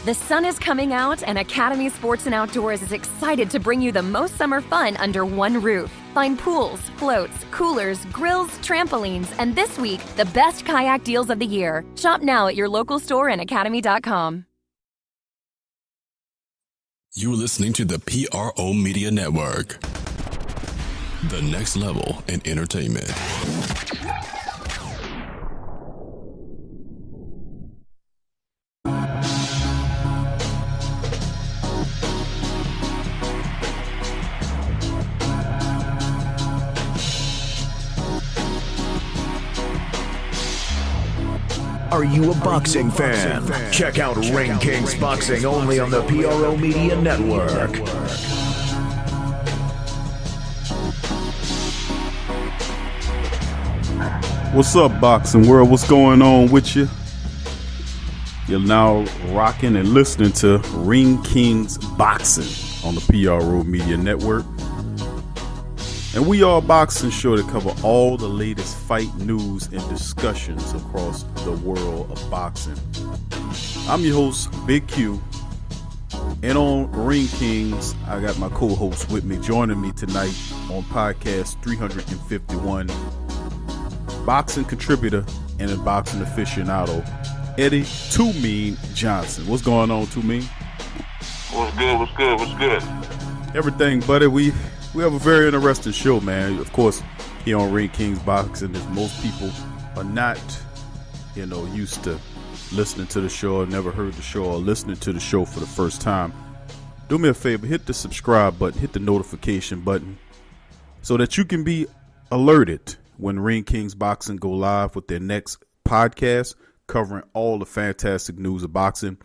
The sun is coming out, and Academy Sports and Outdoors is excited to bring you the most summer fun under one roof. Find pools, floats, coolers, grills, trampolines, and this week, the best kayak deals of the year. Shop now at your local store and academy.com. You're listening to the PRO Media Network. The next level in entertainment. Are you a boxing fan? Check out Ring Kings Boxing only on the PRO Media Network. What's up, boxing world? What's going on with you? You're now rocking and listening to Ring Kings Boxing on the PRO Media Network. And we are a boxing show to cover all the latest fight news and discussions across the world of boxing. I'm your host, Big Q. And on Ring Kings, I got my co-host with me, joining me tonight on podcast 351, boxing contributor and a boxing aficionado, Eddie Too Mean Johnson. What's going on, Too Mean? What's good? Everything, buddy. We have a very interesting show, man. Of course, here on Ring Kings Boxing, as most people are not, used to listening to the show, or never heard the show, or listening to the show for the first time. Do me a favor, hit the subscribe button, hit the notification button, so that you can be alerted when Ring Kings Boxing go live with their next podcast, covering all the fantastic news of boxing.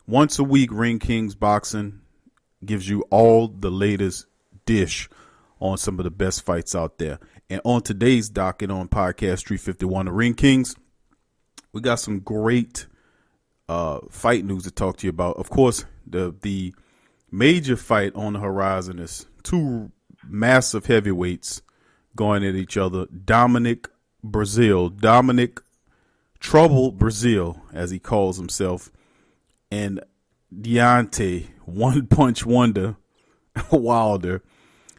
Once a week, Ring Kings Boxing gives you all the latest dish on some of the best fights out there. And on today's docket on podcast 351 of Ring Kings, we got some great fight news to talk to you about. Of course, the major fight on the horizon is two massive heavyweights going at each other. Dominic Trouble Breazille, as he calls himself, and Deontay One Punch Wonder Wilder,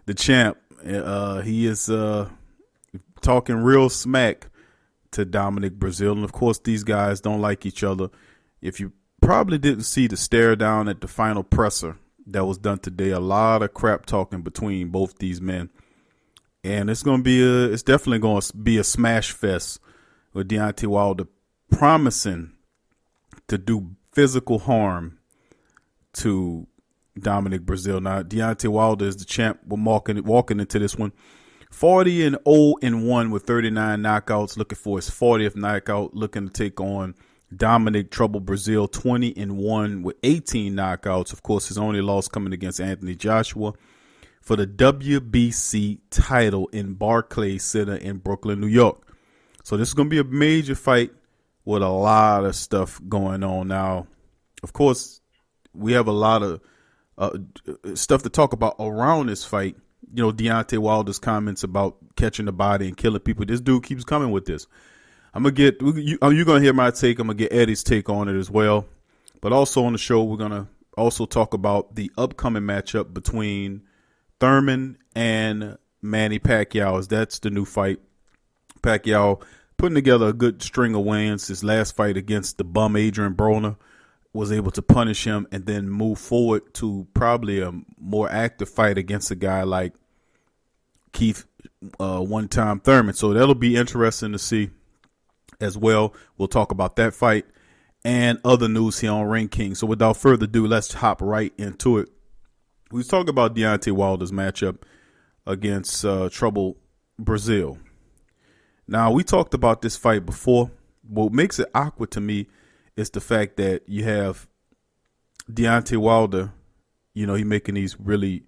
the champ. He is talking real smack to Dominic Breazille. And of course, these guys don't like each other. If you probably didn't see the stare down at the final presser that was done today, a lot of crap talking between both these men. And it's definitely going to be a smash fest with Deontay Wilder promising to do physical harm to Dominic Breazille. Now, Deontay Wilder is the champ. We're walking into this one 40-0-1 with 39 knockouts, looking for his 40th knockout, looking to take on Dominic Trouble Breazille, 20-1 with 18 knockouts. Of course, his only loss coming against Anthony Joshua for the WBC title in Barclays Center in Brooklyn, New York. So this is going to be a major fight with a lot of stuff going on. Now, of course, we have a lot of stuff to talk about around this fight. Deontay Wilder's comments about catching the body and killing people. This dude keeps coming with this. You're going to hear my take. I'm going to get Eddie's take on it as well. But also on the show, we're going to also talk about the upcoming matchup between Thurman and Manny Pacquiao, as that's the new fight. Pacquiao putting together a good string of wins. His last fight against the bum Adrian Broner, was able to punish him and then move forward to probably a more active fight against a guy like Keith one-time Thurman. So that'll be interesting to see as well. We'll talk about that fight and other news here on Ring King. So without further ado, let's hop right into it. We was talking about Deontay Wilder's matchup against Trouble Breazille. Now, we talked about this fight before. What makes it awkward to me is the fact that you have Deontay Wilder, he making these really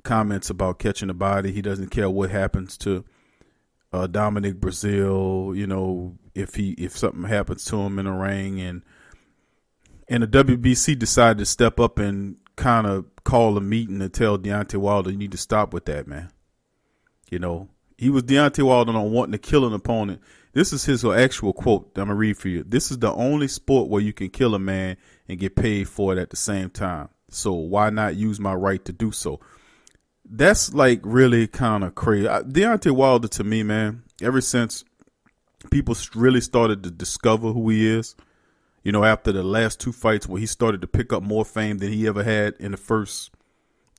comments about catching the body. He doesn't care what happens to Dominic Breazille, if something happens to him in the ring. And the WBC decided to step up and kind of call a meeting and tell Deontay Wilder, you need to stop with that, man. He was Deontay Wilder on wanting to kill an opponent. This is his actual quote that I'm going to read for you. This is the only sport where you can kill a man and get paid for it at the same time. So why not use my right to do so? That's like really kind of crazy. Deontay Wilder, to me, man, ever since people really started to discover who he is, you know, after the last 2 fights where he started to pick up more fame than he ever had in the first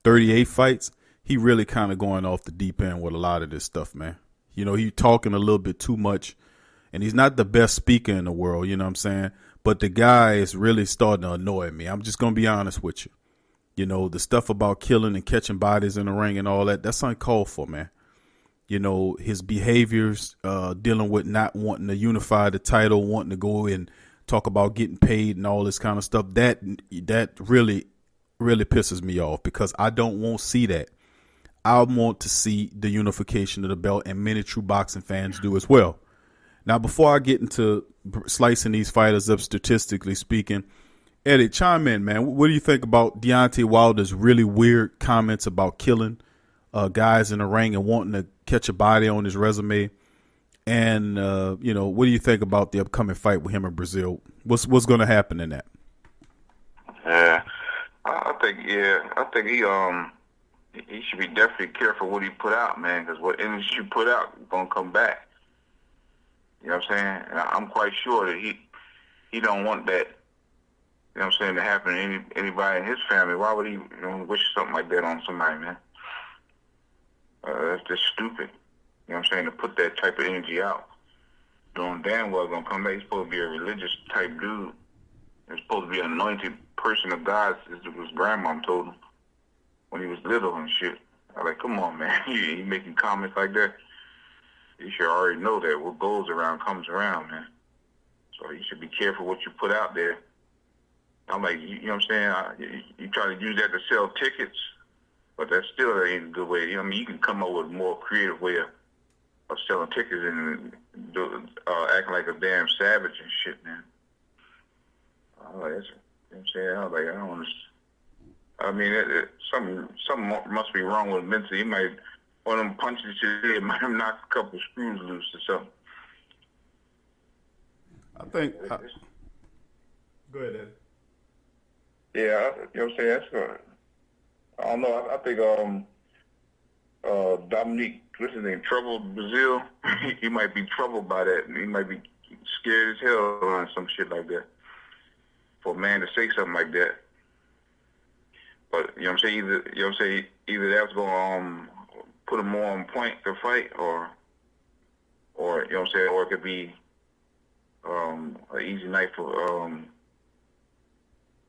38 fights, he really kind of going off the deep end with a lot of this stuff, man. You know, he talking a little bit too much, and he's not the best speaker in the world, you know what I'm saying? But the guy is really starting to annoy me. I'm just going to be honest with you. You know, the stuff about killing and catching bodies in the ring and all that, that's uncalled for, man. You know, his behaviors, dealing with not wanting to unify the title, wanting to go and talk about getting paid and all this kind of stuff, that really, really pisses me off, because I don't want to see that. I want to see the unification of the belt, and many true boxing fans do as well. Now, before I get into slicing these fighters up statistically speaking, Eddie, chime in, man. What do you think about Deontay Wilder's really weird comments about killing guys in the ring and wanting to catch a body on his resume? And, you know, what do you think about the upcoming fight with him in Brazil? What's going to happen in that? Yeah, I think he should be definitely careful what he put out, man, because what energy you put out is going to come back. You know what I'm saying? And I'm quite sure that he don't want that, you know what I'm saying, to happen to anybody in his family. Why would he, you know, wish something like that on somebody, man? That's just stupid. You know what I'm saying, to put that type of energy out. Knowing damn well going to come back. He's supposed to be a religious type dude. He's supposed to be an anointed person of God, as his grandmom told him when he was little and shit. I'm like, come on, man. You making comments like that? You should already know that what goes around comes around, man. So you should be careful what you put out there. I'm like, you know what I'm saying? You try to use that to sell tickets, but that still ain't a good way. I mean, you can come up with a more creative way of selling tickets and acting like a damn savage and shit, man. I'm like, that's, you know what I'm saying? I was like, I don't understand. I mean, something must be wrong with him mentally. He might, one of them punches you in, might have knocked a couple of screws loose or something. I think. Go ahead, Ed. Yeah, you know what I'm saying? That's good. I don't know. I think Dominique, what's his name, Troubled Brazil, he might be troubled by that. He might be scared as hell on some shit like that. For a man to say something like that. But, you know what I'm saying, either that's going to put him more on point to fight, or you know what I'm saying, or it could be an easy night for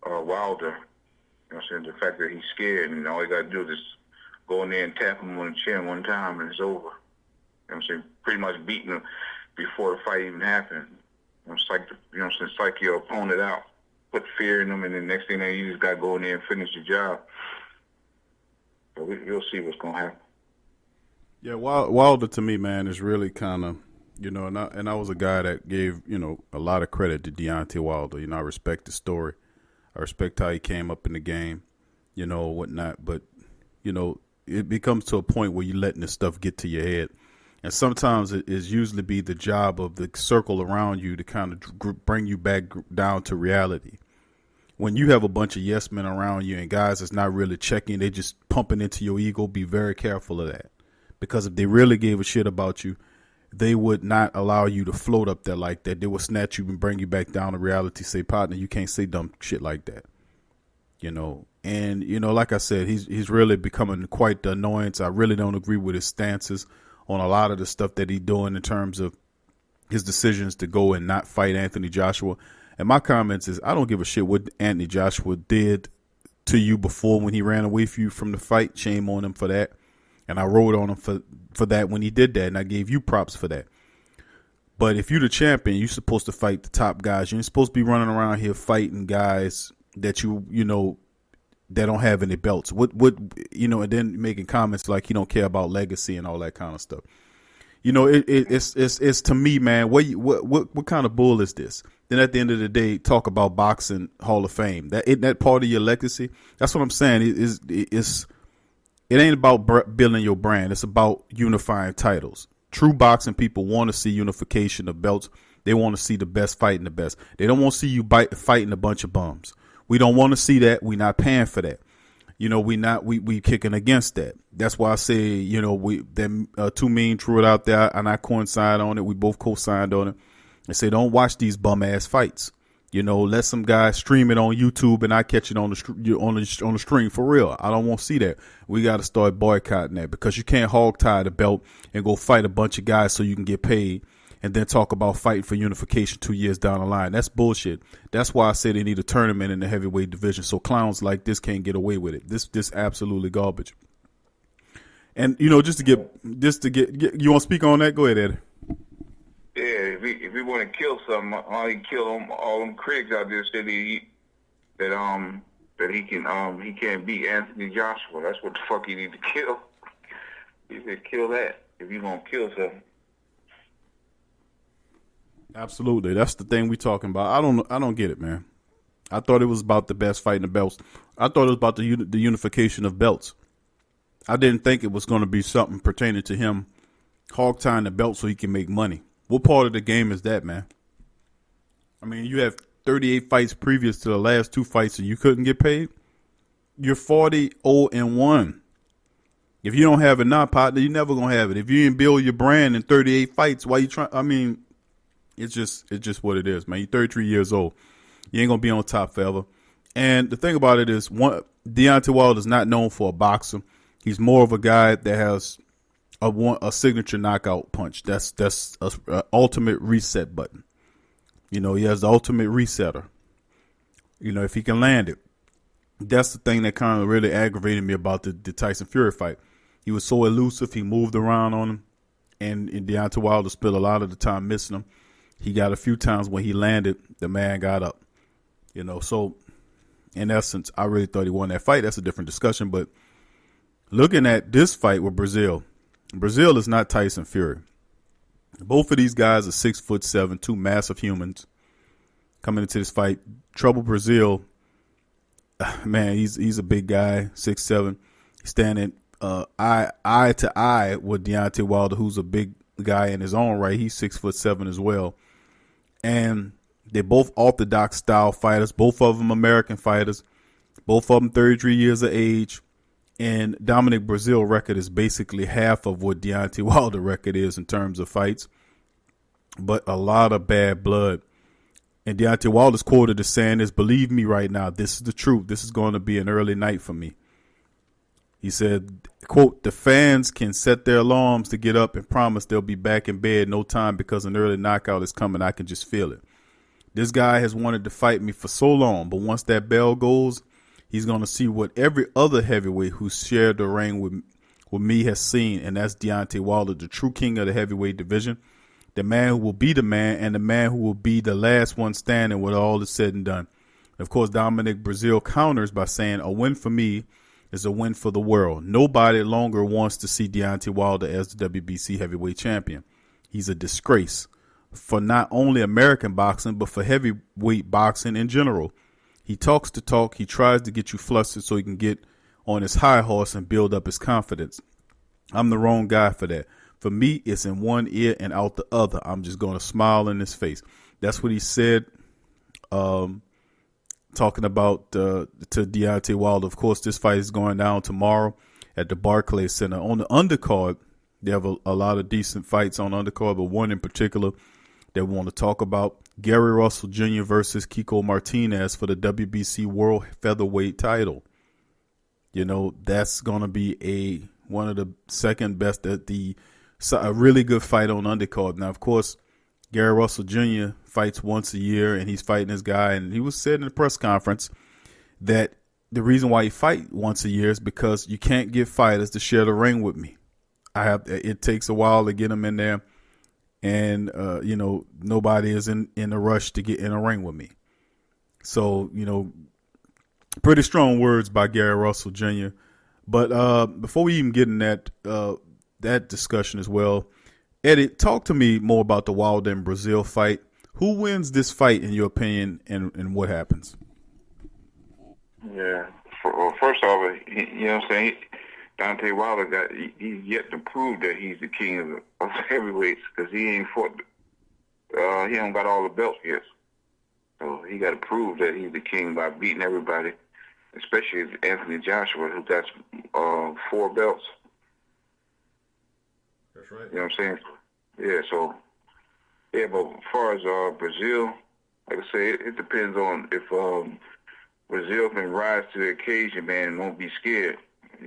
Wilder. You know what I'm saying, the fact that he's scared and all he got to do is just go in there and tap him on the chin one time and it's over. You know what I'm saying, pretty much beating him before the fight even happened. You know what I'm saying, psych your opponent out. Put fear in them, and then next thing you just got to go in there and finish the job. So we'll see what's going to happen. Yeah, Wilder to me, man, is really kind of, you know, and I was a guy that gave, you know, a lot of credit to Deontay Wilder. You know, I respect the story. I respect how he came up in the game, you know, whatnot. But, you know, it becomes to a point where you're letting this stuff get to your head. And sometimes it is usually be the job of the circle around you to kind of bring you back down to reality. When you have a bunch of yes men around you and guys that's not really checking, they just pumping into your ego, be very careful of that. Because if they really gave a shit about you, they would not allow you to float up there like that. They would snatch you and bring you back down to reality, say, partner, you can't say dumb shit like that. You know, and, you know, like I said, he's really becoming quite the annoyance. I really don't agree with his stances on a lot of the stuff that he's doing in terms of his decisions to go and not fight Anthony Joshua. And my comments is, I don't give a shit what Anthony Joshua did to you before when he ran away from you from the fight. Shame on him for that. And I rode on him for that when he did that, and I gave you props for that. But if you're the champion, you're supposed to fight the top guys. You ain't supposed to be running around here fighting guys that you know, that don't have any belts. What you know, and then making comments like he don't care about legacy and all that kind of stuff. You know, it's to me, man. What kind of bull is this? Then at the end of the day, talk about boxing Hall of Fame. That isn't that part of your legacy. That's what I'm saying. It's it ain't about building your brand. It's about unifying titles. True boxing people want to see unification of belts. They want to see the best fighting the best. They don't want to see you fighting a bunch of bums. We don't want to see that. We're not paying for that. You know, we kicking against that. That's why I say, you know, them Too Mean threw it out there, and I coincide on it. We both co-signed on it. And say, don't watch these bum ass fights. You know, let some guy stream it on YouTube, and I catch it on the stream for real. I don't want to see that. We got to start boycotting that, because you can't hog tie the belt and go fight a bunch of guys so you can get paid, and then talk about fighting for unification 2 years down the line. That's bullshit. That's why I say they need a tournament in the heavyweight division, so clowns like this can't get away with it. This absolutely garbage. And you know, just to get, you want to speak on that? Go ahead, Eddie. Yeah, if he want to kill something, he kill all them critics out there said that he can't beat Anthony Joshua. That's what the fuck he need to kill. He said kill that if you gonna kill something. Absolutely, that's the thing we talking about. I don't get it, man. I thought it was about the best fighting the belts. I thought it was about the unification of belts. I didn't think it was going to be something pertaining to him hog tying the belt so he can make money. What part of the game is that, man? I mean, you have 38 fights previous to the last 2 fights and you couldn't get paid? You're 40-0-1. If you don't have it now, partner, you're never going to have it. If you didn't build your brand in 38 fights, why you trying? I mean, it's just what it is, man. You're 33 years old. You ain't going to be on top forever. And the thing about it is, Deontay Wilder is not known for a boxer. He's more of a guy that has a signature knockout punch. That's a ultimate reset button. You know, he has the ultimate resetter. You know, if he can land it. That's the thing that kind of really aggravated me about the Tyson Fury fight. He was so elusive. He moved around on him. And Deontay Wilder spent a lot of the time missing him. He got a few times when he landed, the man got up. You know, so in essence, I really thought he won that fight. That's a different discussion. But looking at this fight with Breazille is not Tyson Fury. Both of these guys are 6'7", 2 massive humans coming into this fight. Trouble Breazille, man, he's a big guy, 6'7", standing eye to eye with Deontay Wilder, who's a big guy in his own right. He's 6'7" as well, and they're both orthodox style fighters. Both of them American fighters. Both of them 33 years of age. And Dominic Breazile's record is basically half of what Deontay Wilder's record is in terms of fights. But a lot of bad blood. And Deontay Wilder's quoted as saying this, believe me right now, this is the truth. This is going to be an early night for me. He said, quote, the fans can set their alarms to get up and promise they'll be back in bed no time because an early knockout is coming. I can just feel it. This guy has wanted to fight me for so long, but once that bell goes, he's going to see what every other heavyweight who shared the ring with me has seen, and that's Deontay Wilder, the true king of the heavyweight division, the man who will be the man, and the man who will be the last one standing when all is said and done. Of course, Dominic Breazille counters by saying, a win for me is a win for the world. Nobody longer wants to see Deontay Wilder as the WBC heavyweight champion. He's a disgrace for not only American boxing, but for heavyweight boxing in general. He talks the talk. He tries to get you flustered so he can get on his high horse and build up his confidence. I'm the wrong guy for that. For me, it's in one ear and out the other. I'm just going to smile in his face. That's what he said, talking about to Deontay Wilder. Of course, this fight is going down tomorrow at the Barclays Center. On the undercard, they have a lot of decent fights on the undercard, but one in particular that we want to talk about. Gary Russell Jr. versus Kiko Martinez for the WBC World Featherweight title. You know, that's going to be one of the second best a really good fight on undercard. Now, of course, Gary Russell Jr. fights once a year, and he's fighting this guy. And he was said in the press conference that the reason why he fight once a year is because you can't get fighters to share the ring with me. It takes a while to get them in there. And, you know, nobody is in a rush to get in a ring with me. So, you know, pretty strong words by Gary Russell Jr. But before we even get in that discussion as well, Eddie, talk to me more about the Wilder and Breazille fight. Who wins this fight, in your opinion, and what happens? Yeah. First off, you know what I'm saying? Deontay Wilder he's yet to prove that he's the king of the heavyweights because he ain't fought. He don't got all the belts yet, so he got to prove that he's the king by beating everybody, especially Anthony Joshua, who got 4 belts. That's right. You know what I'm saying? Yeah. So yeah, but as far as Brazil, like I say, it depends on if Brazil can rise to the occasion, man, and won't be scared.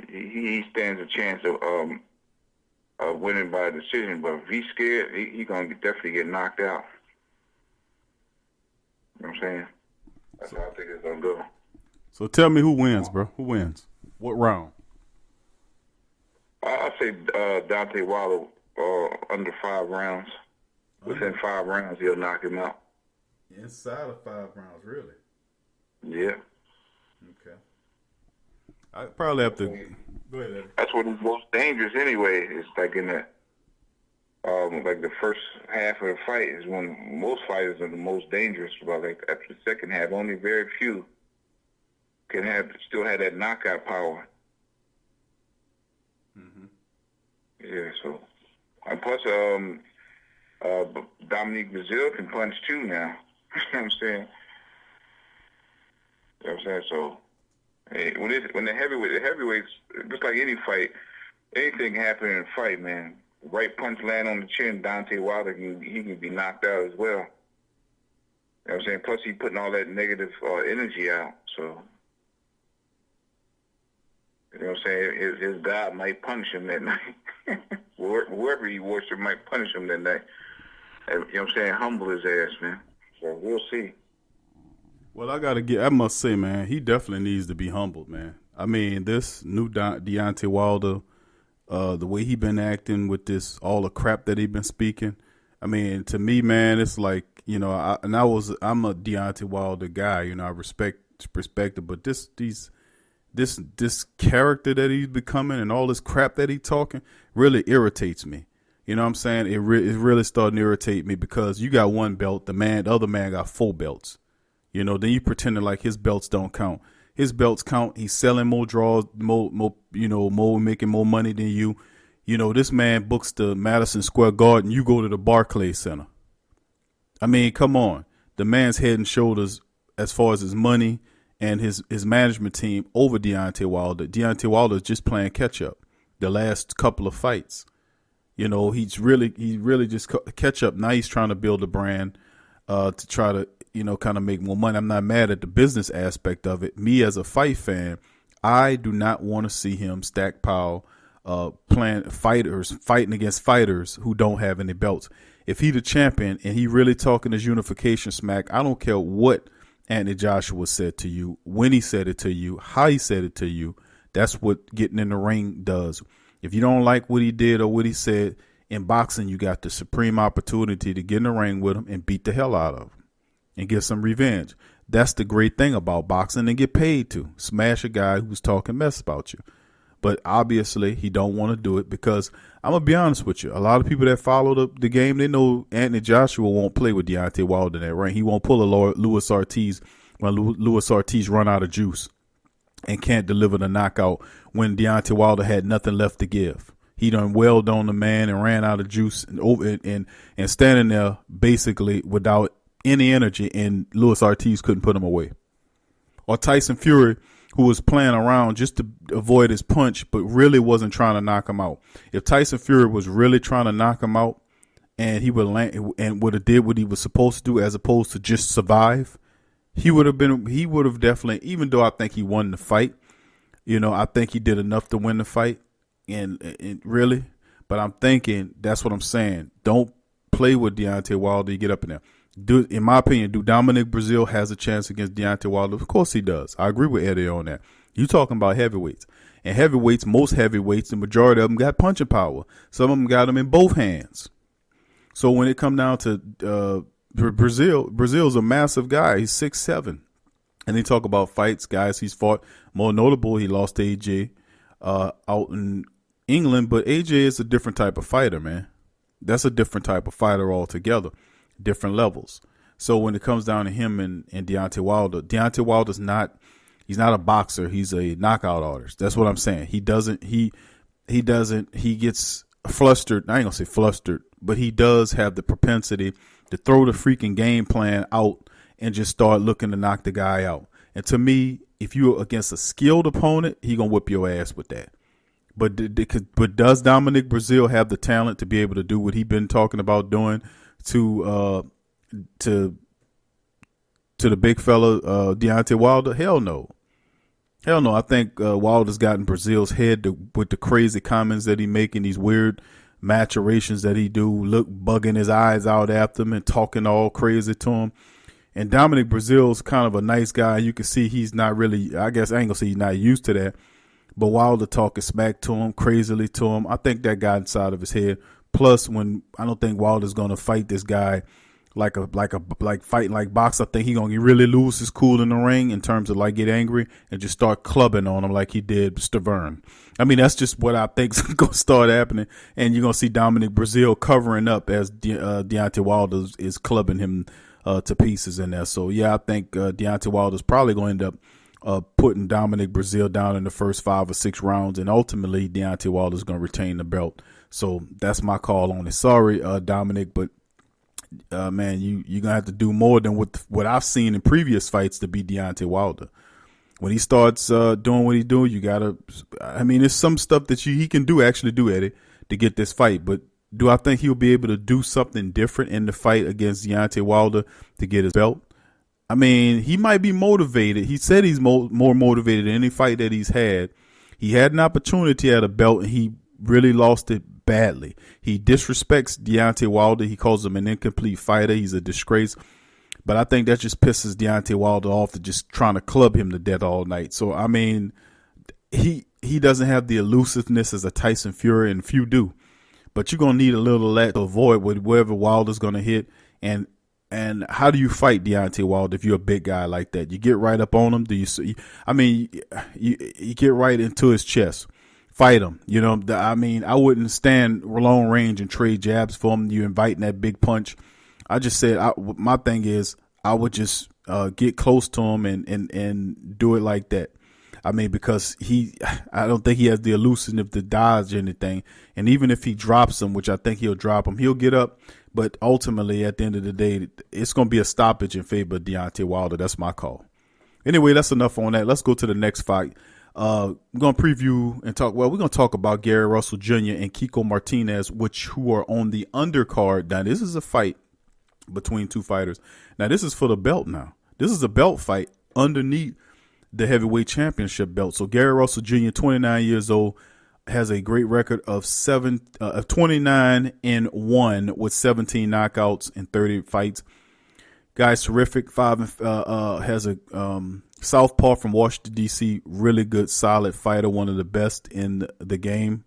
He stands a chance of winning by decision, but if he's scared, he's going to definitely get knocked out. You know what I'm saying? That's how I think it's going to go. So tell me who wins, bro. Who wins? What round? I say Deontay Wilder under 5 rounds. Within 5 rounds, he'll knock him out. Inside of 5 rounds, really? Yeah. Okay. I probably have to go ahead, Eddie. That's what is most dangerous anyway. It's like in the like the first half of the fight is when most fighters are the most dangerous. But like after the second half, only very few can still have that knockout power. Mm-hmm. Yeah. So, and plus, Dominique Brazil can punch too now. You know what I'm saying? You know what I'm saying? So, hey, when the heavyweights, just like any fight, anything can happen in a fight, man. Right punch land on the chin, Deontay Wilder he can be knocked out as well. You know what I'm saying? Plus, he's putting all that negative energy out. So, you know what I'm saying? His God might punish him that night. Whoever he worships might punish him that night. You know what I'm saying? Humble his ass, man. So we'll see. Well, I must say, man, he definitely needs to be humbled, man. I mean, this new Deontay Wilder, the way he been acting with this, all the crap that he been speaking. I mean, to me, man, it's like, you know, I'm a Deontay Wilder guy, you know, I respect it, but this character that he's becoming and all this crap that he's talking really irritates me. You know what I'm saying? It really starting to irritate me because you got 1 belt, the other man got 4 belts. You know, then you pretending like his belts don't count. His belts count. He's selling more draws, making more money than you. You know, this man books the Madison Square Garden. You go to the Barclays Center. I mean, come on. The man's head and shoulders as far as his money and his management team over Deontay Wilder. Deontay Wilder is just playing catch up the last couple of fights. You know, he really just catch up. Now he's trying to build a brand to try to, you know, kind of make more money. I'm not mad at the business aspect of it. Me as a fight fan, I do not want to see him stockpile fighting against fighters who don't have any belts. If he the champion and he really talking this unification smack, I don't care what Anthony Joshua said to you, when he said it to you, how he said it to you. That's what getting in the ring does. If you don't like what he did or what he said in boxing, you got the supreme opportunity to get in the ring with him and beat the hell out of him and get some revenge. That's the great thing about boxing and get paid to smash a guy who's talking mess about you. But obviously he don't want to do it because I'm going to be honest with you. A lot of people that follow the game, they know Anthony Joshua won't play with Deontay Wilder in that ring. He won't pull a Luis Ortiz when Luis Ortiz run out of juice and can't deliver the knockout when Deontay Wilder had nothing left to give. He done welled on the man and ran out of juice and standing there basically without any energy, and Luis Ortiz couldn't put him away. Or Tyson Fury, who was playing around just to avoid his punch, but really wasn't trying to knock him out. If Tyson Fury was really trying to knock him out and he would land and would have did what he was supposed to do as opposed to just survive, he would have definitely, even though I think he won the fight, you know, I think he did enough to win the fight and really, but I'm thinking, that's what I'm saying. Don't play with Deontay Wilder. You get up in there. In my opinion, do Dominic Brazil has a chance against Deontay Wilder? Of course he does. I agree with Eddie on that. You talking about heavyweights. And heavyweights, most heavyweights, the majority of them got punching power. Some of them got them in both hands. So when it come down to Brazil's a massive guy. He's 6'7". And they talk about fights, guys he's fought. More notable, he lost to AJ out in England. But AJ is a different type of fighter, man. That's a different type of fighter altogether. Different levels. So when it comes down to him and Deontay Wilder's not, He's not a boxer. He's a knockout artist. That's what I'm saying. He gets flustered. I ain't gonna say flustered, but he does have the propensity to throw the freaking game plan out and just start looking to knock the guy out. And to me, if you're against a skilled opponent, he gonna whip your ass with that. But does Dominic Breazille have the talent to be able to do what he's been talking about doing to the big fella Deontay Wilder? Hell no. Hell no. I think Wilder's gotten Breazille's head with the crazy comments that he making, these weird maturations that he do, bugging his eyes out after him and talking all crazy to him. And Dominic Breazille's kind of a nice guy. You can see he's not really, I guess I ain't gonna say he's not used to that, but Wilder talking smack to him, crazily to him, I think that got inside of his head. Plus, I don't think Wilder's gonna fight this guy like fighting like box. I think he gonna really lose his cool in the ring in terms of like get angry and just start clubbing on him like he did Stavern. I mean, that's just what I think's gonna start happening, and you're gonna see Dominic Breazille covering up as Deontay Wilder is clubbing him to pieces in there. So yeah, I think Deontay Wilder's probably going to end up putting Dominic Breazille down in the first 5 or 6 rounds, and ultimately Deontay Wilder's going to retain the belt. So that's my call on it. Sorry, Dominic, but man, you're gonna have to do more than what I've seen in previous fights to beat Deontay Wilder. When he starts doing what he's doing, you gotta. I mean, there's some stuff that he can actually do, Eddie, to get this fight. But do I think he'll be able to do something different in the fight against Deontay Wilder to get his belt? I mean, he might be motivated. He said he's more motivated than any fight that he's had. He had an opportunity at a belt, and he really lost it badly. He disrespects Deontay Wilder. He calls him an incomplete fighter. He's a disgrace. But I think that just pisses Deontay Wilder off to just trying to club him to death all night. So, I mean, he doesn't have the elusiveness as a Tyson Fury, and few do. But you're going to need a little of that to avoid wherever Wilder's going to hit. And how do you fight Deontay Wilder if you're a big guy like that? You get right up on him. You get right into his chest. Fight him. You know, I wouldn't stand long range and trade jabs for him. You're inviting that big punch. I just said, my thing is, I would just get close to him and do it like that. I mean, because I don't think he has the elusiveness to dodge anything. And even if he drops him, which I think he'll drop him, he'll get up. But ultimately, at the end of the day, it's going to be a stoppage in favor of Deontay Wilder. That's my call. Anyway, that's enough on that. Let's go to the next fight. We're going to preview and talk. Well, we're going to talk about Gary Russell Jr. and Kiko Martinez, who are on the undercard. Now, this is a fight between two fighters. Now, this is for the belt now. This is a belt fight underneath the heavyweight championship belt. So Gary Russell Jr., 29 years old, has a great record of 29-1 with 17 knockouts in 30 fights. Guy's terrific. Has a southpaw from Washington, D.C., really good, solid fighter, one of the best in the game.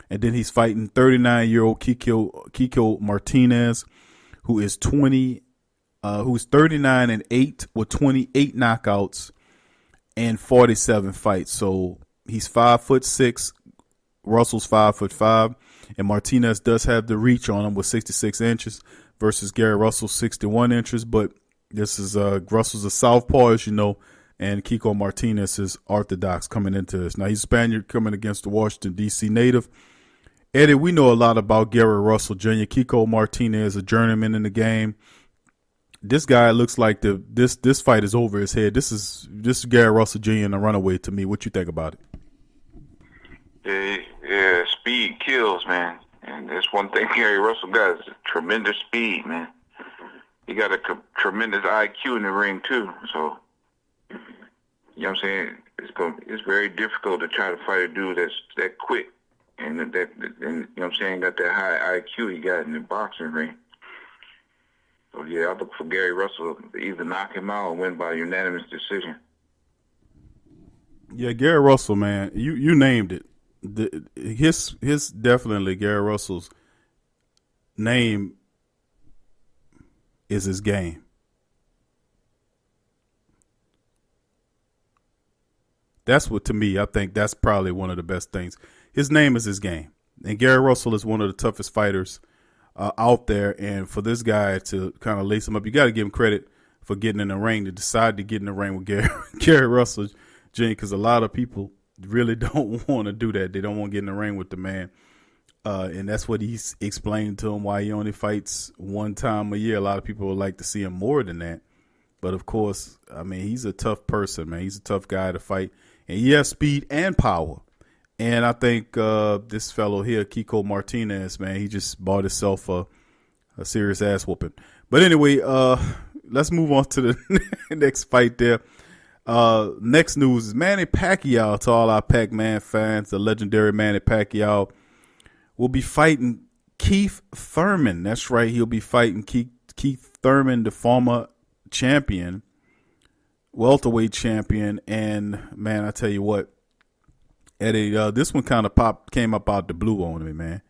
And then he's fighting 39-year-old Kiko Martinez, who is 39-8 with 28 knockouts and 47 fights. So he's 5'6". Russell's 5'5", and Martinez does have the reach on him with 66 inches versus Gary Russell's 61 inches. But this is Russell's a southpaw, as you know, and Kiko Martinez is orthodox coming into this. Now, he's a Spaniard coming against the Washington, D.C. native. Eddie, we know a lot about Gary Russell Jr. Kiko Martinez, a journeyman in the game. This guy looks like this fight is over his head. This is Gary Russell Jr. in a runaway to me. What you think about it? Yeah, speed kills, man. And that's one thing Gary Russell got is tremendous speed, man. He got a tremendous IQ in the ring, too. So, you know what I'm saying? It's very difficult to try to fight a dude that's that quick. And, you know what I'm saying, got that high IQ he got in the boxing ring. So, yeah, I look for Gary Russell to either knock him out or win by unanimous decision. Yeah, Gary Russell, man, you named it. His definitely Gary Russell's name is his game. That's what, to me, I think that's probably one of the best things. His name is his game. And Gary Russell is one of the toughest fighters out there. And for this guy to kind of lace him up, you got to give him credit for getting in the ring, to decide to get in the ring with Gary Russell Gene, because a lot of people really don't want to do that. They don't want to get in the ring with the man. And that's what he's explained to him, why he only fights one time a year. A lot of people would like to see him more than that. But, of course, I mean, he's a tough person, man. He's a tough guy to fight. And he has speed and power. And I think this fellow here, Kiko Martinez, man, he just bought himself a serious ass whooping. But anyway, let's move on to the next fight there. Next news is Manny Pacquiao. To all our Pac-Man fans, the legendary Manny Pacquiao will be fighting Keith Thurman. That's right. He'll be fighting Keith Thurman, the former champion, welterweight champion. And, man, I tell you what, Eddie, this one kind of came up out the blue on me, man.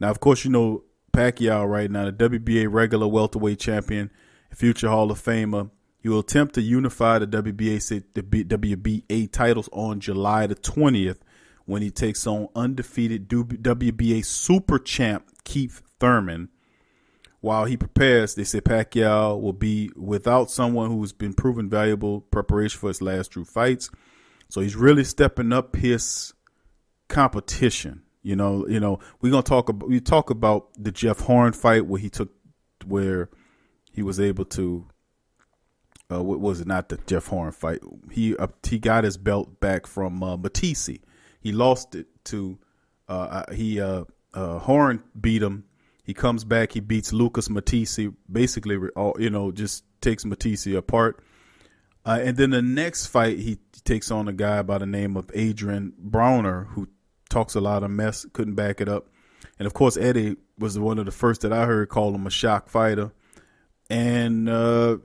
Now, of course, you know Pacquiao right now, the WBA regular welterweight champion, future Hall of Famer. He will attempt to unify the WBA titles on July the 20th when he takes on undefeated WBA super champ Keith Thurman. While he prepares, they say Pacquiao will be without someone who's been proven valuable preparation for his last two fights. So he's really stepping up his competition. You know, we're gonna talk about the Jeff Horn fight where he was able to. What was it? Not the Jeff Horn fight. He got his belt back from Matisse. He lost it to Horn beat him. He comes back. He beats Lucas Matisse. Basically, just takes Matisse apart. And then the next fight, he takes on a guy by the name of Adrian Browner, who talks a lot of mess, couldn't back it up. And, of course, Eddie was one of the first that I heard call him a shock fighter. And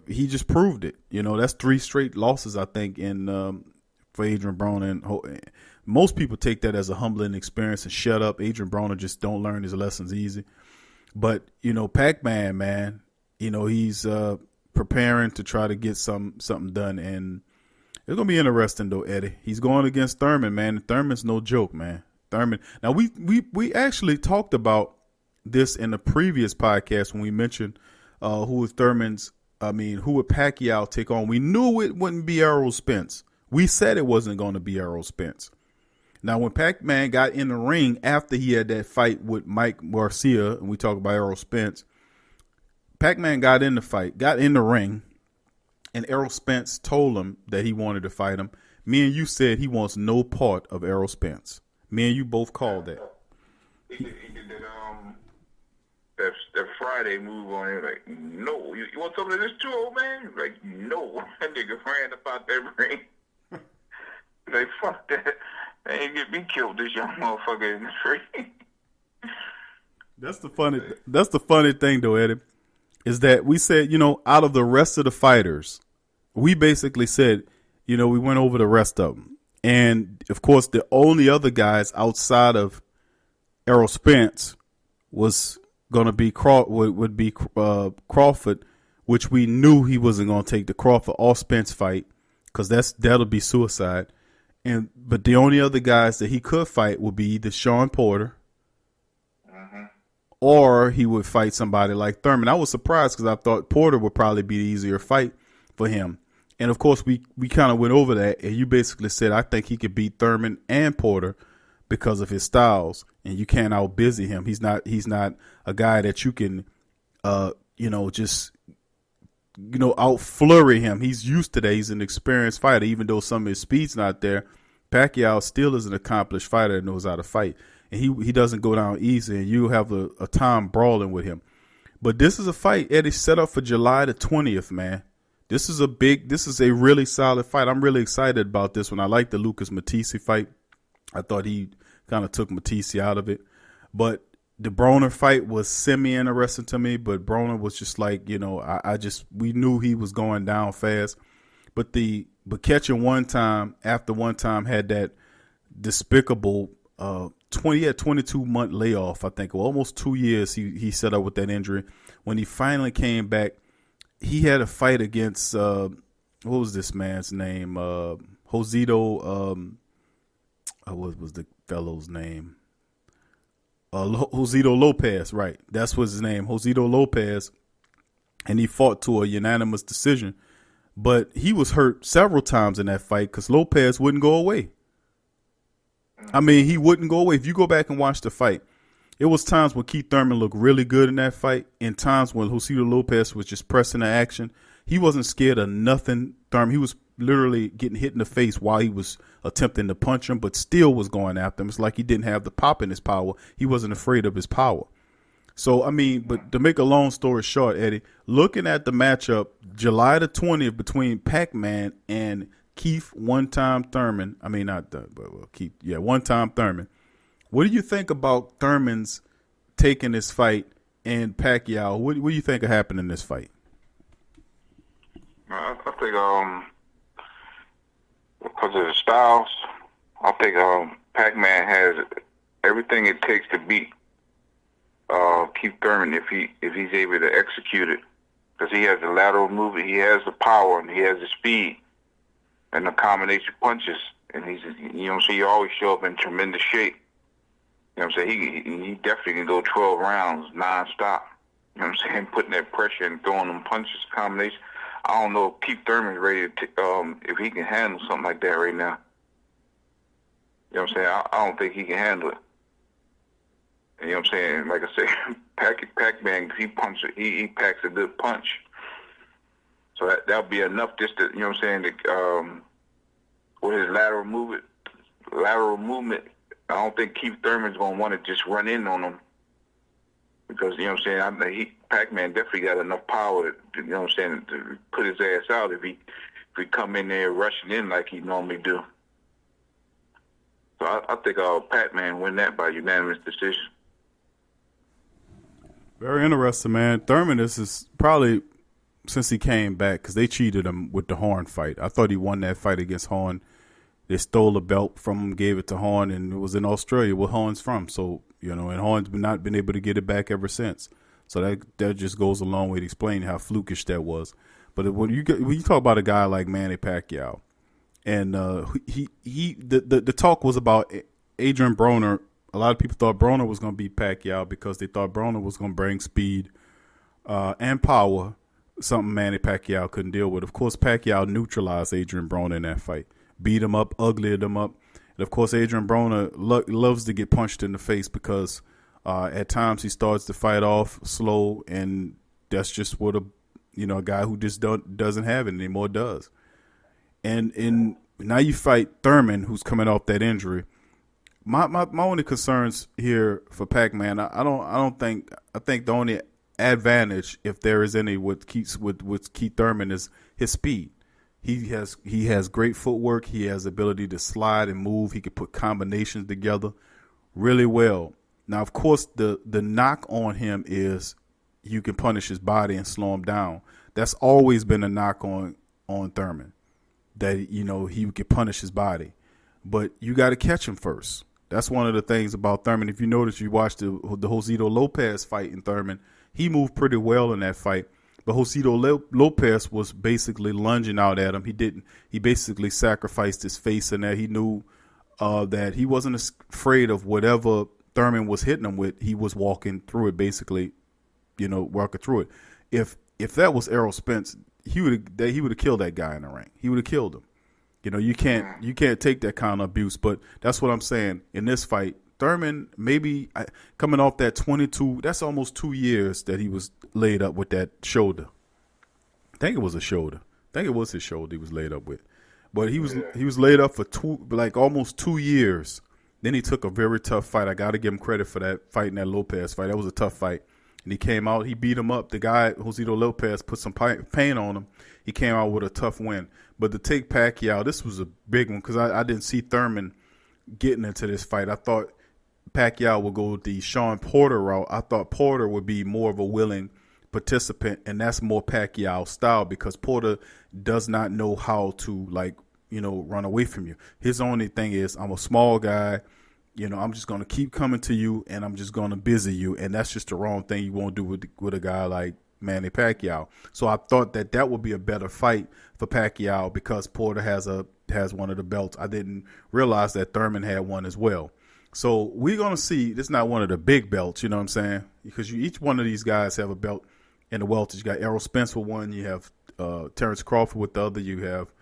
he just proved it. You know, that's 3 straight losses, I think, for Adrian Browner. And most people take that as a humbling experience and shut up. Adrian Browner just don't learn his lessons easy. But, you know, Pac-Man, man, you know, he's preparing to try to get something done. And it's going to be interesting, though, Eddie. He's going against Thurman, man. And Thurman's no joke, man. Thurman. Now, we actually talked about this in the previous podcast when we mentioned who would Pacquiao take on. We knew it wouldn't be Errol Spence. We said it wasn't going to be Errol Spence. Now, when Pac-Man got in the ring after he had that fight with Mike Garcia, and we talk about Errol Spence, Pac-Man got in the ring, and Errol Spence told him that he wanted to fight him. Me and you said he wants no part of Errol Spence. Me and you both called that. He did that Friday move on him, like, no. You want some of this too, old man? Like, no. That nigga ran about that ring. Like, fuck that. They ain't get me killed, this young motherfucker in this ring. That's the funny thing, though, Eddie, is that we said, you know, out of the rest of the fighters, we basically said, you know, we went over the rest of them. And, of course, the only other guys outside of Errol Spence was going to be Crawford, which we knew he wasn't going to take the Crawford or Spence fight because that'll be suicide. But the only other guys that he could fight would be either Sean Porter or he would fight somebody like Thurman. I was surprised because I thought Porter would probably be the easier fight for him. And, of course, we kind of went over that, and you basically said, I think he could beat Thurman and Porter because of his styles, and you can't out-busy him. He's not a guy that you can, out-flurry him. He's used to that. He's an experienced fighter, even though some of his speed's not there. Pacquiao still is an accomplished fighter that knows how to fight, and he doesn't go down easy, and you have a time brawling with him. But this is a fight, Eddie, set up for July the 20th, man. This is a really solid fight. I'm really excited about this one. I like the Lucas Matisse fight. I thought he kind of took Matisse out of it. But the Broner fight was semi-interesting to me, but Broner was just like, you know, we knew he was going down fast. But catching one time had that despicable 22-month layoff, I think, almost 2 years he set up with that injury. When he finally came back, he had a fight against what was this man's name? Josito. What was the fellow's name? Josito Lopez, right? That's what's his name, Josito Lopez. And he fought to a unanimous decision. but he was hurt several times in that fight because Lopez wouldn't go away. I mean, he wouldn't go away. If you go back and watch the fight, it was times when Keith Thurman looked really good in that fight, and times when Josito Lopez was just pressing the action. He wasn't scared of nothing. Thurman, he was literally getting hit in the face while he was attempting to punch him, but still was going after him. It's like he didn't have the pop in his power. He wasn't afraid of his power. So, I mean, but to make a long story short, Eddie, looking at the matchup, July the 20th between Pacman and Keith one-time Thurman. I mean, not the, but Keith, yeah, one-time Thurman. What do you think about Thurman's taking this fight and Pacquiao? What do you think will happen in this fight? I think because of the styles, I think Pacman has everything it takes to beat Keith Thurman if he's able to execute it, because he has the lateral movement, he has the power, and he has the speed and the combination punches, and he's, you know, so he always show up in tremendous shape. You know what I'm saying? He definitely can go 12 rounds nonstop. You know what I'm saying? Putting that pressure and throwing them punches combination. I don't know if Keith Thurman's ready to, if he can handle something like that right now. You know what I'm saying? I don't think he can handle it. You know what I'm saying? Like I said, Pacman, he packs a good punch. So that'll be enough just to, you know what I'm saying, to, with his lateral movement, I don't think Keith Thurman's going to want to just run in on him. Because, you know what I'm saying, Pacman definitely got enough power to, you know what I'm saying, to put his ass out if he come in there rushing in like he normally do. So I think Pacman win that by unanimous decision. Very interesting, man. Thurman, this is probably since he came back, because they cheated him with the Horn fight. I thought he won that fight against Horn. They stole the belt from him, gave it to Horn, and it was in Australia where Horn's from. So, you know, and Horn's not been able to get it back ever since. So that just goes a long way to explain how flukish that was. But when you talk about a guy like Manny Pacquiao, and the talk was about Adrian Broner. A lot of people thought Broner was going to beat Pacquiao because they thought Broner was going to bring speed and power, something Manny Pacquiao couldn't deal with. Of course, Pacquiao neutralized Adrian Broner in that fight, beat him up, uglied him up. And, of course, Adrian Broner loves to get punched in the face because at times he starts the fight off slow, and that's just what a guy who just doesn't have it anymore does. And now you fight Thurman, who's coming off that injury. My only concerns here for Pacman, I think the only advantage, if there is any, with Keith Thurman is his speed. He has great footwork. He has the ability to slide and move. He can put combinations together really well. Now, of course, the knock on him is you can punish his body and slow him down. That's always been a knock on Thurman, that he could punish his body, but you got to catch him first. That's one of the things about Thurman. If you notice, you watched the Josito Lopez fight in Thurman, he moved pretty well in that fight. But Josito Lopez was basically lunging out at him. He basically sacrificed his face in there. He knew that he wasn't afraid of whatever Thurman was hitting him with. He was walking through it, basically, walking through it. If that was Errol Spence, he would have killed that guy in the ring. He would have killed him. You can't take that kind of abuse. But that's what I'm saying. In this fight, Thurman, maybe coming off that 22, that's almost 2 years that he was laid up with that shoulder. I think it was a shoulder. I think it was his shoulder he was laid up with. But he was laid up for almost 2 years. Then he took a very tough fight. I got to give him credit for that fight in that Lopez fight. That was a tough fight. And he came out, he beat him up. The guy, Josito Lopez, put some pain on him. He came out with a tough win. But to take Pacquiao, this was a big one because I didn't see Thurman getting into this fight. I thought Pacquiao would go the Sean Porter route. I thought Porter would be more of a willing participant, and that's more Pacquiao style because Porter does not know how to, run away from you. His only thing is, I'm a small guy. I'm just going to keep coming to you, and I'm just going to busy you, and that's just the wrong thing you won't do with a guy like Manny Pacquiao. So I thought that would be a better fight for Pacquiao because Porter has one of the belts. I didn't realize that Thurman had one as well. So we're going to see. This is not one of the big belts, you know what I'm saying? Because each one of these guys have a belt in the welters. You got Errol Spence with one. You have Terrence Crawford with the other. You have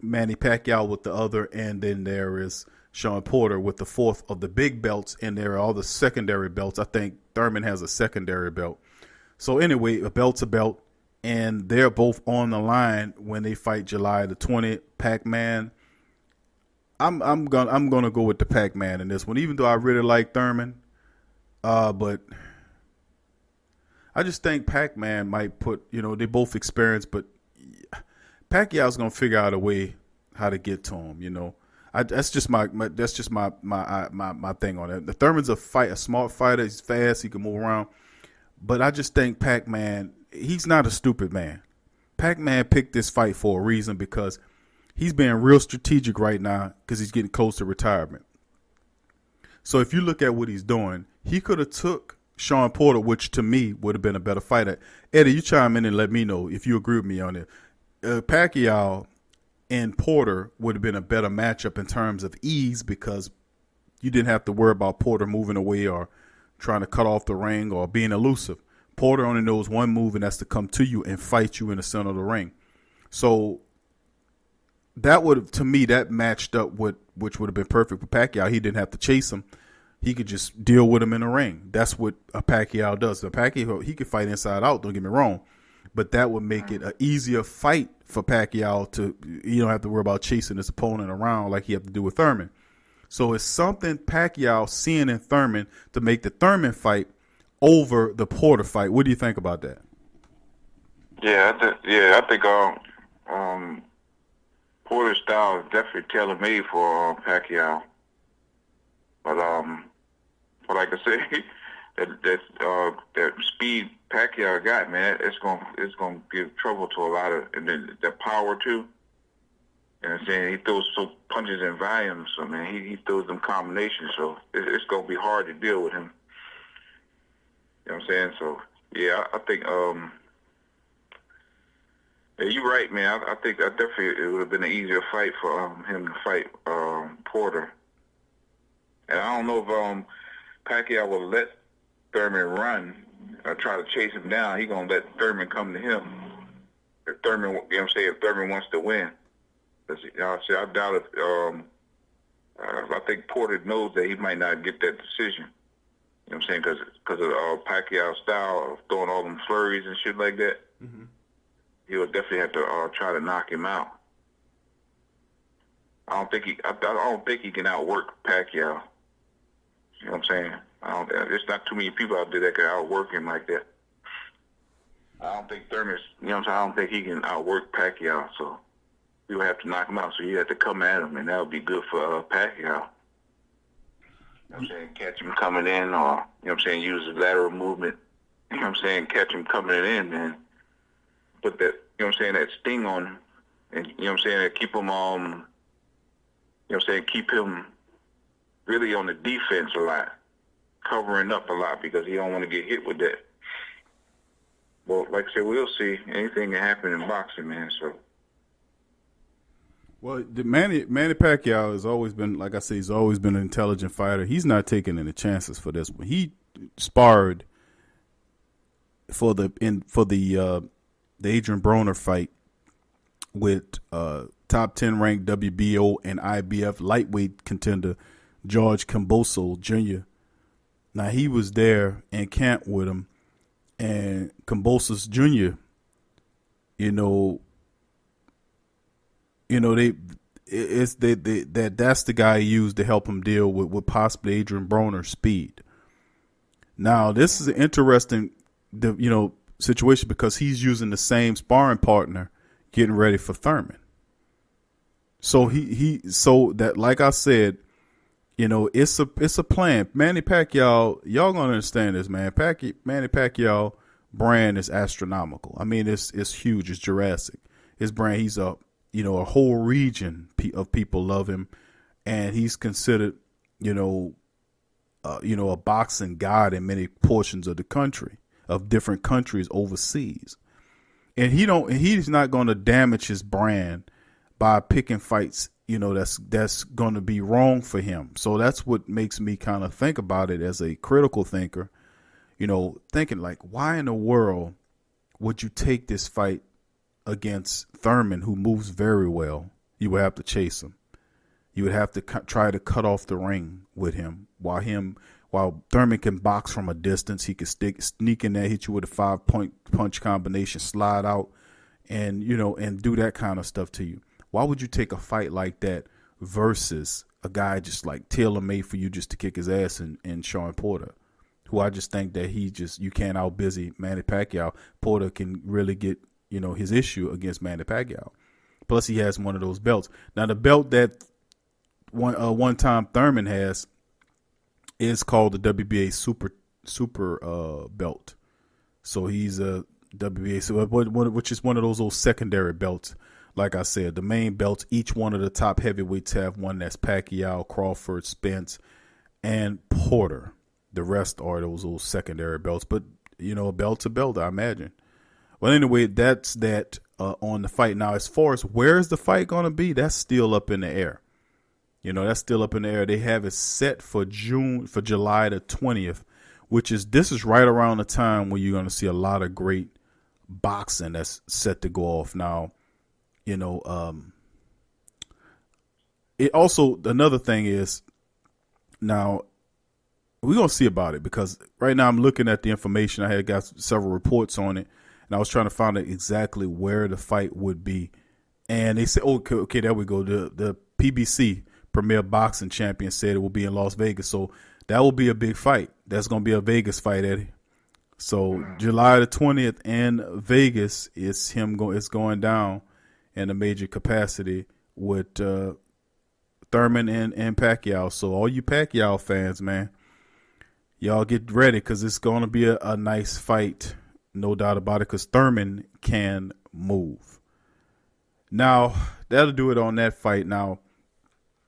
Manny Pacquiao with the other, and then there is Sean Porter with the fourth of the big belts, and there are all the secondary belts. I think Thurman has a secondary belt. So anyway, a belt's a belt, and they're both on the line when they fight July the 20th. Pacman, I'm gonna go with the Pacman in this one, even though I really like Thurman, but I just think Pacman might put, they both experienced, but Pacquiao's gonna figure out a way how to get to him. That's just my thing on it. The Thurman's a smart fighter. He's fast. He can move around, but I just think Pacman, he's not a stupid man. Pacman picked this fight for a reason, because he's being real strategic right now because he's getting close to retirement. So if you look at what he's doing, he could have took Sean Porter, which to me would have been a better fighter. Eddie, you chime in and let me know if you agree with me on it. Pacquiao and Porter would have been a better matchup in terms of ease, because you didn't have to worry about Porter moving away or trying to cut off the ring or being elusive. Porter only knows one move, and that's to come to you and fight you in the center of the ring. So that would, to me, that matched up with, which would have been perfect for Pacquiao. He didn't have to chase him. He could just deal with him in the ring. That's what a Pacquiao does. A Pacquiao, he could fight inside out, don't get me wrong, but that would make it an easier fight for Pacquiao to, you don't have to worry about chasing his opponent around like he have to do with Thurman. So it's something Pacquiao seeing in Thurman to make the Thurman fight over the Porter fight. What do you think about that? I think Porter's style is definitely tailor-made for Pacquiao. But like I said, that speed Pacquiao got, man, it's gonna give trouble to a lot of, and then the power too. You know what I'm saying? He throws so punches in volume, so man, he throws them combinations, so it's gonna be hard to deal with him. You know what I'm saying? So yeah, I think yeah, you're right, man. I think definitely it would have been an easier fight for him to fight Porter. And I don't know if Pacquiao will let Thurman run or try to chase him down. He's going to let Thurman come to him. If Thurman, you know what I'm saying, if Thurman wants to win. I doubt if, I think Porter knows that he might not get that decision. You know what I'm saying? Because of Pacquiao's style of throwing all them flurries and shit like that. Mm-hmm. He would definitely have to try to knock him out. I don't think he can outwork Pacquiao. You know what I'm saying? There's not too many people out there that can outwork him like that. I don't think Thurman's, you know what I'm saying? I don't think he can outwork Pacquiao, so you would have to knock him out. So you have to come at him, and that would be good for Pacquiao. You know what I'm saying? Catch him coming in, or, you know what I'm saying, use his lateral movement. You know what I'm saying? Catch him coming in, and put that, you know what I'm saying, that sting on him. And, you know what I'm saying, keep him on, you know what I'm saying, keep him really on the defense a lot, covering up a lot, because he don't want to get hit with that. Well, like I said, we'll see. Anything can happen in boxing, man. So. Well, Manny Pacquiao has always been, like I say, he's always been an intelligent fighter. He's not taking any chances for this one. He sparred for the Adrian Broner fight with top 10 ranked WBO and IBF lightweight contender George Kambosos Jr. Now, he was there in camp with him, and Kambosos Jr., that's the guy he used to help him deal with possibly Adrian Broner's speed. Now, this is an interesting, situation, because he's using the same sparring partner getting ready for Thurman. So so that, like I said, it's a plan. Manny Pacquiao, y'all gonna understand this, man. Manny Pacquiao brand is astronomical. I mean, it's huge. It's Jurassic. His brand, he's a whole region of people love him, and he's considered, a boxing god in many portions of the country, of different countries overseas. And he's not going to damage his brand by picking fights, that's going to be wrong for him. So that's what makes me kind of think about it as a critical thinker, thinking like, why in the world would you take this fight against Thurman, who moves very well? You would have to chase him. You would have to try to cut off the ring with him while Thurman can box from a distance. He can sneak in there, hit you with a 5-point punch combination, slide out, and do that kind of stuff to you. Why would you take a fight like that versus a guy just like tailor-made for you just to kick his ass in Sean Porter, who I just think that you can't out-busy Manny Pacquiao. Porter can really get, his issue against Manny Pacquiao. Plus, he has one of those belts. Now, the belt that one time Thurman has is called the WBA super belt. So he's a WBA, which is one of those old secondary belts. Like I said, the main belts, each one of the top heavyweights have one. That's Pacquiao, Crawford, Spence, and Porter. The rest are those old secondary belts. But, a belt's a belt, I imagine. Well, anyway, that's that on the fight. Now, as far as where's the fight going to be, that's still up in the air. That's still up in the air. They have it set for July the 20th, this is right around the time when you're going to see a lot of great boxing that's set to go off. Now, it also, another thing is, now we're going to see about it, because right now I'm looking at the information. I had got several reports on it, and I was trying to find out exactly where the fight would be. And they said, okay, there we go. The PBC, Premier Boxing Champion, said it will be in Las Vegas. So that will be a big fight. That's going to be a Vegas fight, Eddie. So July the 20th in Vegas is it's going down in a major capacity with Thurman and Pacquiao. So all you Pacquiao fans, man, y'all get ready, because it's going to be a nice fight, no doubt about it, because Thurman can move. Now, that'll do it on that fight. Now,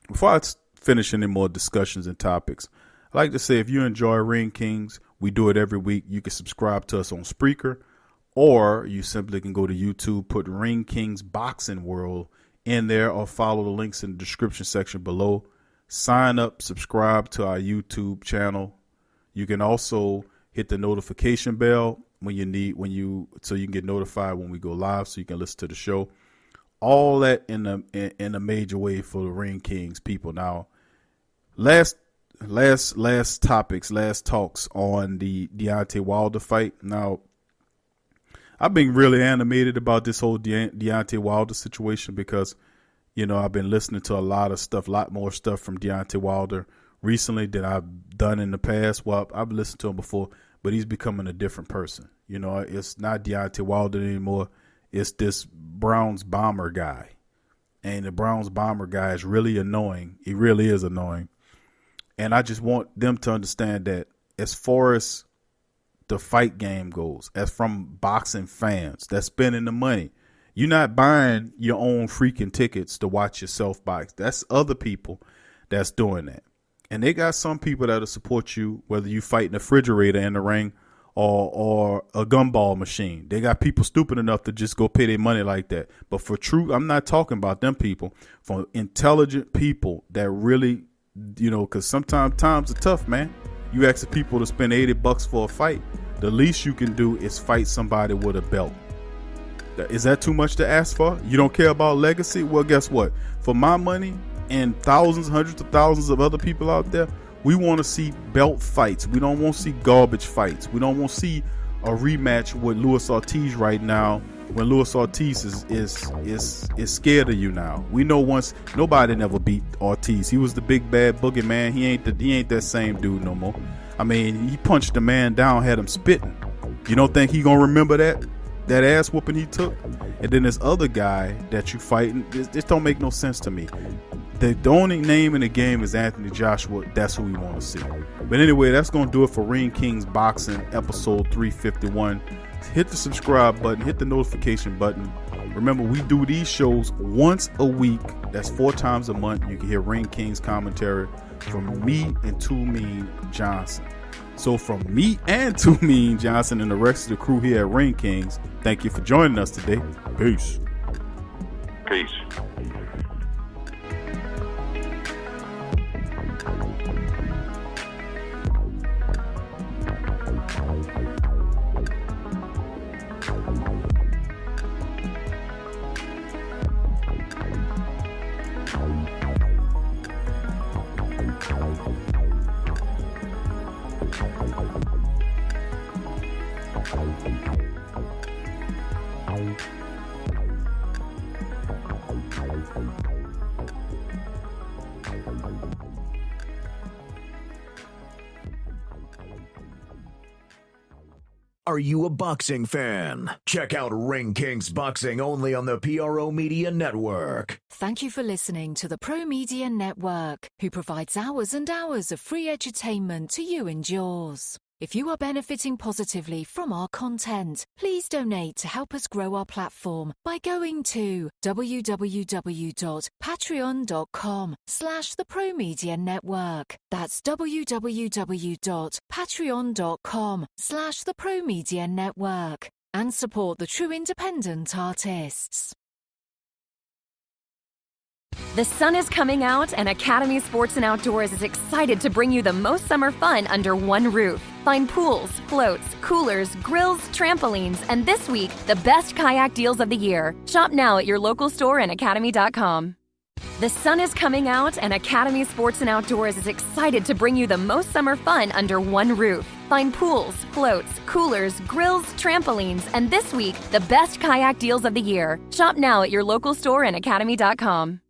before I finish any more discussions and topics, I'd like to say, if you enjoy Ring Kings, we do it every week. You can subscribe to us on Spreaker, or you simply can go to YouTube, put Ring Kings Boxing World in there, or follow the links in the description section below. Sign up, subscribe to our YouTube channel. You can also hit the notification bell so you can get notified when we go live, so you can listen to the show. All that in a major way for the Ring Kings people. Now, last talks on the Deontay Wilder fight. Now, I've been really animated about this whole Deontay Wilder situation, because, I've been listening to a lot more stuff from Deontay Wilder recently than I've done in the past. Well, I've listened to him before, but he's becoming a different person. It's not Deontay Wilder anymore. It's this Browns Bomber guy. And the Browns Bomber guy is really annoying. He really is annoying. And I just want them to understand that, as far as the fight game goes, as from boxing fans that's spending the money, you're not buying your own freaking tickets to watch yourself box. That's other people that's doing that. And they got some people that'll support you, whether you fight in a refrigerator in the ring or a gumball machine. They got people stupid enough to just go pay their money like that. But for true, I'm not talking about them people. For intelligent people that really, because sometimes times are tough, man. You ask the people to spend $80 for a fight. The least you can do is fight somebody with a belt. Is that too much to ask for? You don't care about legacy? Well, guess what? For my money and thousands, hundreds of thousands of other people out there, we want to see belt fights. We don't want to see garbage fights. We don't want to see a rematch with Luis Ortiz right now, when Luis Ortiz is scared of you now. We know once nobody never beat Ortiz. He was the big bad boogeyman. He ain't that same dude no more. I mean, he punched the man down, had him spitting. You don't think he gonna remember that ass whooping he took? And then this other guy that you fighting, this don't make no sense to me. The only name in the game is Anthony Joshua. That's who we want to see. But anyway, that's going to do it for Ring Kings Boxing episode 351. Hit the subscribe button. Hit the notification button. Remember, we do these shows once a week. That's 4 times a month. You can hear Ring Kings commentary from me and Too Mean Johnson. So from me and Too Mean Johnson and the rest of the crew here at Ring Kings, thank you for joining us today. Peace. Peace. Are you a boxing fan? Check out Ring Kings Boxing only on the PRO Media Network. Thank you for listening to the Pro Media Network, who provides hours and hours of free edutainment to you and yours. If you are benefiting positively from our content, please donate to help us grow our platform by going to www.patreon.com/the Media Network. That's www.patreon.com/the Media Network. And support the true independent artists. The sun is coming out, and Academy Sports and Outdoors is excited to bring you the most summer fun under one roof. Find pools, floats, coolers, grills, trampolines, and this week, the best kayak deals of the year. Shop now at your local store and academy.com. The sun is coming out, and Academy Sports and Outdoors is excited to bring you the most summer fun under one roof. Find pools, floats, coolers, grills, trampolines, and this week, the best kayak deals of the year. Shop now at your local store and academy.com.